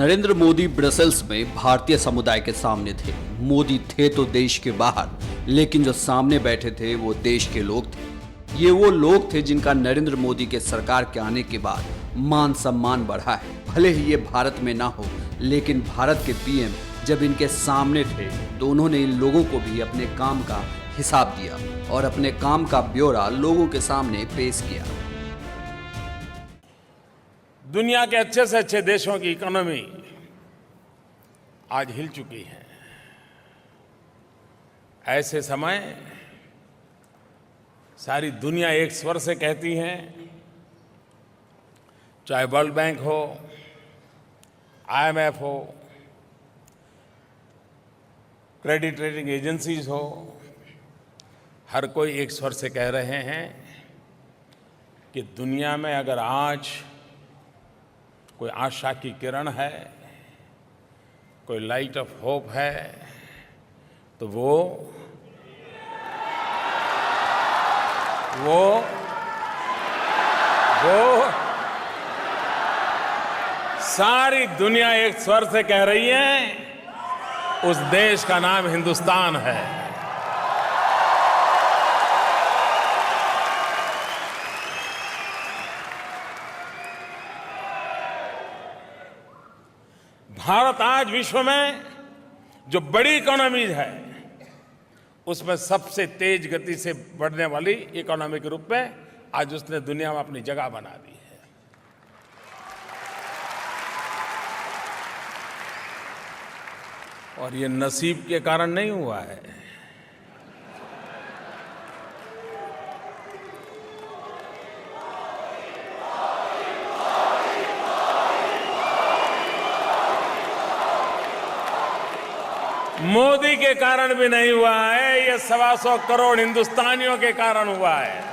Narendra Modi Brussels में भारतीय समुदाय के सामने थे। मोदी थे तो देश के बाहर, लेकिन जो सामने बैठे थे वो देश के लोग थे। ये वो लोग थे जिनका नरेंद्र मोदी के सरकार के आने के बाद मान सम्मान बढ़ा है। भले ही ये भारत में ना हो, लेकिन भारत के पीएम जब इनके सामने थे तो उन्होंने इन लोगों को भी अपने काम का हिसाब दिया और अपने काम का ब्यौरा लोगों के सामने पेश किया। दुनिया के अच्छे से अच्छे देशों की इकोनॉमी आज हिल चुकी है। ऐसे समय सारी दुनिया एक स्वर से कहती है, चाहे वर्ल्ड बैंक हो, IMF हो, क्रेडिट रेटिंग एजेंसीज हो, हर कोई एक स्वर से कह रहे हैं कि दुनिया में अगर आज कोई आशा की किरण है, कोई लाइट ऑफ होप है, तो वो सारी दुनिया एक स्वर से कह रही है, उस देश का नाम हिंदुस्तान है। भारत आज विश्व में जो बड़ी इकोनॉमीज है, उसमें सबसे तेज गति से बढ़ने वाली इकोनॉमी के रूप में आज उसने दुनिया में अपनी जगह बना दी है। और ये नसीब के कारण नहीं हुआ है। मोदी के कारण भी नहीं हुआ है, ये 125 करोड़ हिंदुस्तानियों के कारण हुआ है।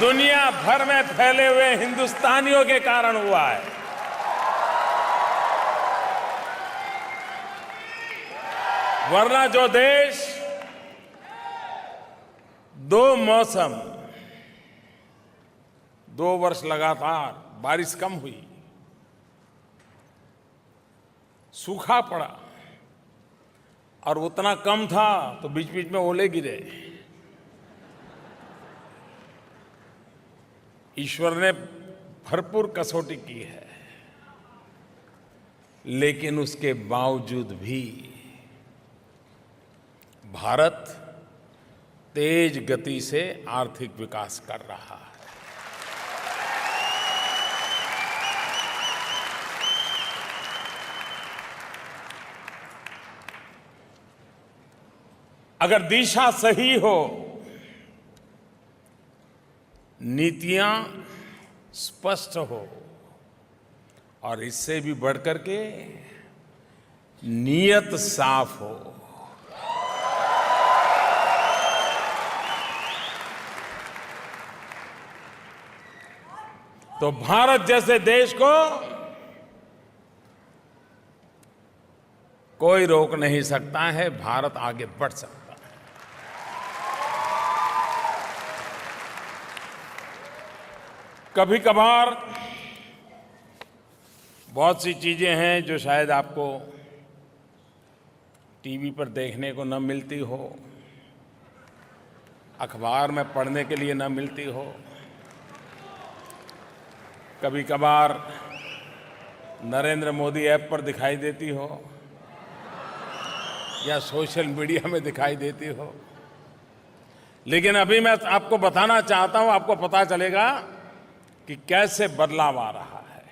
दुनिया भर में फैले हुए हिंदुस्तानियों के कारण हुआ है। वरना जो देश 2 मौसम 2 वर्ष लगातार बारिश कम हुई, सूखा पड़ा, और उतना कम था तो बीच बीच में ओले गिरे। ईश्वर ने भरपूर कसौटी की है, लेकिन उसके बावजूद भी भारत तेज गति से आर्थिक विकास कर रहा है। अगर दिशा सही हो, नीतियां स्पष्ट हो, और इससे भी बढ़कर के नीयत साफ हो, तो भारत जैसे देश को कोई रोक नहीं सकता है। भारत आगे बढ़ सकता है। कभी कभार बहुत सी चीजें हैं जो शायद आपको टीवी पर देखने को न मिलती हो, अखबार में पढ़ने के लिए न मिलती हो, कभी कभार नरेंद्र मोदी ऐप पर दिखाई देती हो, या सोशल मीडिया में दिखाई देती हो। लेकिन अभी मैं आपको बताना चाहता हूं, आपको पता चलेगा कि कैसे बदलाव आ रहा है।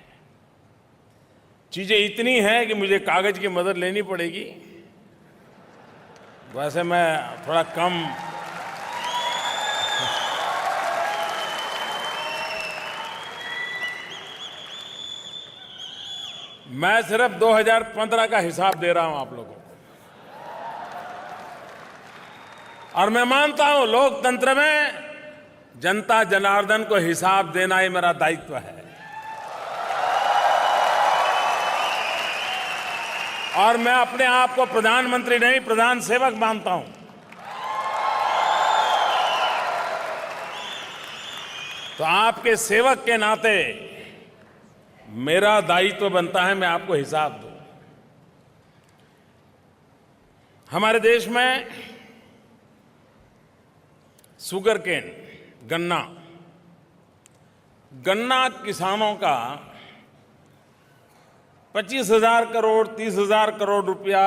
चीजें इतनी हैं कि मुझे कागज की मदद लेनी पड़ेगी। वैसे मैं थोड़ा कम मैं सिर्फ 2015 का हिसाब दे रहा हूं आप लोगों को। और मैं मानता हूं लोकतंत्र में जनता जनार्दन को हिसाब देना ही मेरा दायित्व है। और मैं अपने आप को प्रधानमंत्री नहीं, प्रधान सेवक मानता हूं। तो आपके सेवक के नाते मेरा दायित्व बनता है मैं आपको हिसाब दूं। हमारे देश में शुगर केन, गन्ना किसानों का 25,000 करोड़ 30,000 करोड़ रुपया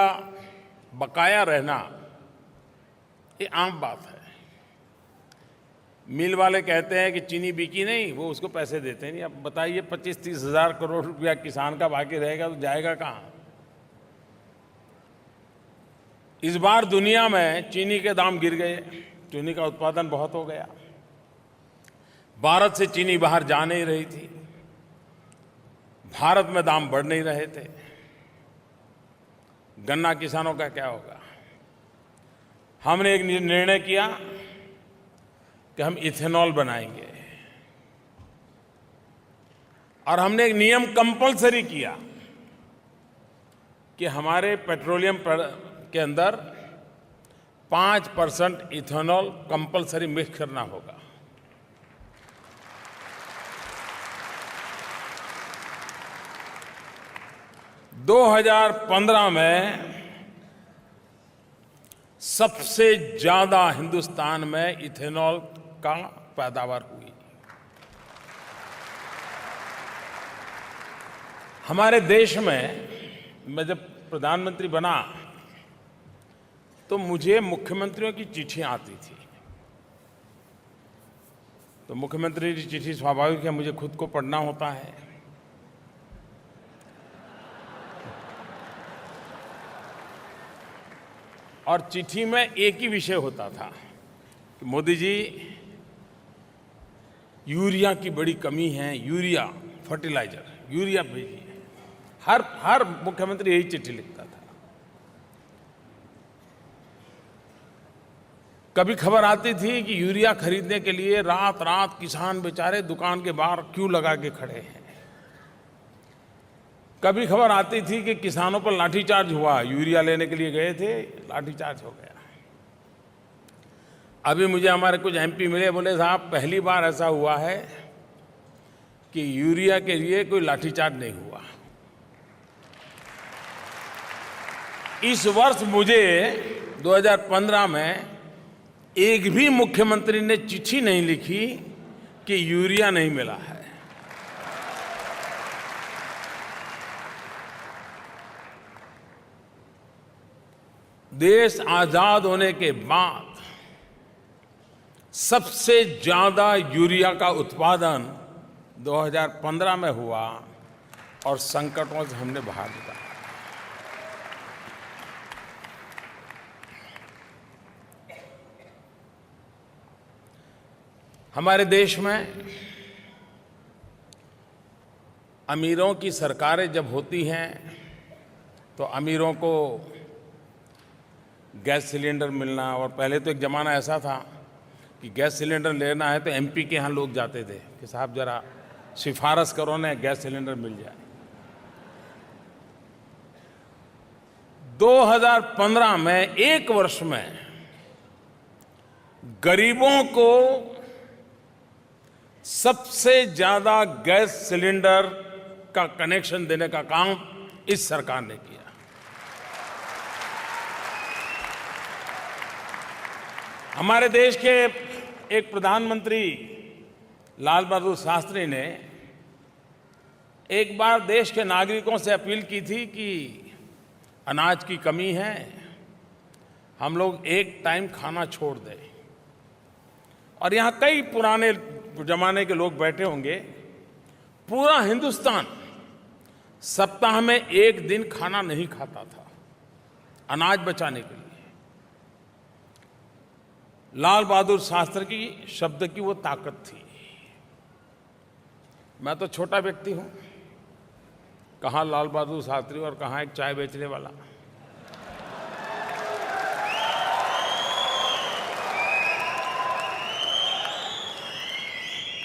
बकाया रहना ये आम बात है। मिल वाले कहते हैं कि चीनी बिकी नहीं, वो उसको पैसे देते नहीं। अब बताइए 25-30 हज़ार करोड़ रुपया किसान का बाकी रहेगा तो जाएगा कहाँ? इस बार दुनिया में चीनी के दाम गिर गए, चीनी का उत्पादन बहुत हो गया, भारत से चीनी बाहर जा नहीं रही थी, भारत में दाम बढ़ नहीं रहे थे। गन्ना किसानों का क्या होगा? हमने एक निर्णय किया कि हम इथेनॉल बनाएंगे और हमने एक नियम कंपलसरी किया कि हमारे पेट्रोलियम के अंदर 5% इथेनॉल कंपलसरी मिक्स करना होगा। – 2015 में सबसे ज्यादा हिंदुस्तान में इथेनॉल का पैदावार हुई। हमारे देश में मैं जब प्रधानमंत्री बना तो मुझे मुख्यमंत्रियों की चिट्ठियां आती थी। तो मुख्यमंत्री की चिट्ठी स्वाभाविक है, मुझे खुद को पढ़ना होता है। और चिट्ठी में एक ही विषय होता था कि मोदी जी यूरिया की बड़ी कमी है, यूरिया फर्टिलाइजर, यूरिया भेजिए। हर मुख्यमंत्री यही चिट्ठी लिखता था। कभी खबर आती थी कि यूरिया खरीदने के लिए रात रात किसान बेचारे दुकान के बाहर क्यू लगा के खड़े हैं। कभी खबर आती थी कि किसानों पर लाठीचार्ज हुआ, यूरिया लेने के लिए गए थे, लाठीचार्ज हो गया। अभी मुझे हमारे कुछ एमपी मिले, बोले साहब पहली बार ऐसा हुआ है कि यूरिया के लिए कोई लाठीचार्ज नहीं हुआ। इस वर्ष मुझे 2015 में एक भी मुख्यमंत्री ने चिट्ठी नहीं लिखी कि यूरिया नहीं मिला है। देश आजाद होने के बाद सबसे ज्यादा यूरिया का उत्पादन 2015 में हुआ और संकटों से हमने बाहर निकाला। हमारे देश में अमीरों की सरकारें जब होती हैं तो अमीरों को गैस सिलेंडर मिलना, और पहले तो एक ज़माना ऐसा था कि गैस सिलेंडर लेना है तो एमपी के यहाँ लोग जाते थे कि साहब ज़रा सिफारिश करो ना, गैस सिलेंडर मिल जाए। 2015 में एक वर्ष में गरीबों को सबसे ज़्यादा गैस सिलेंडर का कनेक्शन देने का काम इस सरकार ने किया। हमारे देश के एक प्रधानमंत्री लाल बहादुर शास्त्री ने एक बार देश के नागरिकों से अपील की थी कि अनाज की कमी है, हम लोग एक टाइम खाना छोड़ दें। और यहाँ कई पुराने जमाने के लोग बैठे होंगे, पूरा हिंदुस्तान सप्ताह में एक दिन खाना नहीं खाता था अनाज बचाने के लिए। लाल बहादुर शास्त्री की शब्द की वो ताकत थी। मैं तो छोटा व्यक्ति हूं, कहाँ लाल बहादुर शास्त्री और कहाँ एक चाय बेचने वाला।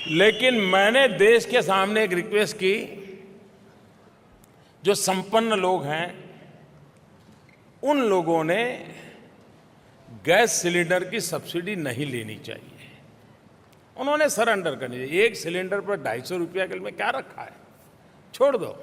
लेकिन मैंने देश के सामने एक रिक्वेस्ट की, जो संपन्न लोग हैं उन लोगों ने गैस सिलेंडर की सब्सिडी नहीं लेनी चाहिए, उन्होंने सरेंडर करनी चाहिए। एक सिलेंडर पर 250 रुपया के लिए क्या रखा है, छोड़ दो।